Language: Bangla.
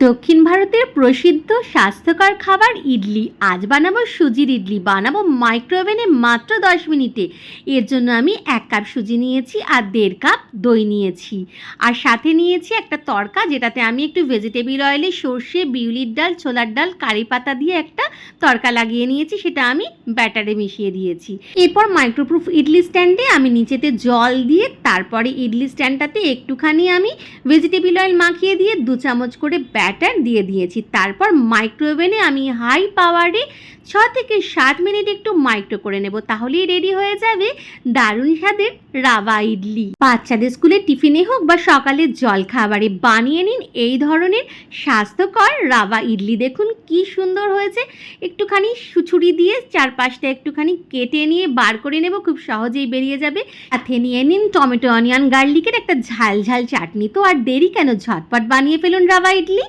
দক্ষিণ ভারতের প্রসিদ্ধ স্বাস্থ্যকর খাবার ইডলি। আজ বানাবো সুজির ইডলি, বানাবো মাইক্রোওভেনে মাত্র 10 মিনিটে। এর জন্য আমি 1 কাপ সুজি নিয়েছি আর 1.5 কাপ দই নিয়েছি, আর সাথে নিয়েছি একটা তড়কা, যেটাতে আমি একটু ভেজিটেবিল অয়েলে সর্ষে, বিউলির ডাল, ছোলার ডাল, কারি পাতা দিয়ে একটা তড়কা লাগিয়ে নিয়েছি, সেটা আমি ব্যাটারে মিশিয়ে দিয়েছি। এরপর মাইক্রোপ্রুফ ইডলি স্ট্যান্ডে আমি নিচেতে জল দিয়ে, তারপরে ইডলি স্ট্যান্ডটাতে একটুখানি আমি ভেজিটেবিল অয়েল মাখিয়ে দিয়ে 2 চামচ করে ব্যাটার দিয়ে দিয়েছি। তারপর মাইক্রোওভেনে আমি হাই পাওয়ারে 6 থেকে 7 মিনিট একটু মাইক্রো করে নেব, তাহলেই রেডি হয়ে যাবে দারুণ স্বাদের রাভা ইডলি। বাচ্চাদের স্কুলে টিফিনে হোক বা সকালের জল খাবারে বানিয়ে নিন এই ধরনের স্বাস্থ্যকর রাভা ইডলি। দেখুন কি সুন্দর হয়েছে। একটুখানি ছুরি দিয়ে চারপাশটা একটুখানি কেটে নিয়ে বার করে নেব, খুব সহজেই বেরিয়ে যাবে। সাথে নিয়ে নিন টমেটো, অনিয়ন, গার্লিকের একটা ঝাল ঝাল চাটনি। তো আর দেরি কেন, ঝটপট বানিয়ে ফেলুন রাভা ইডলি।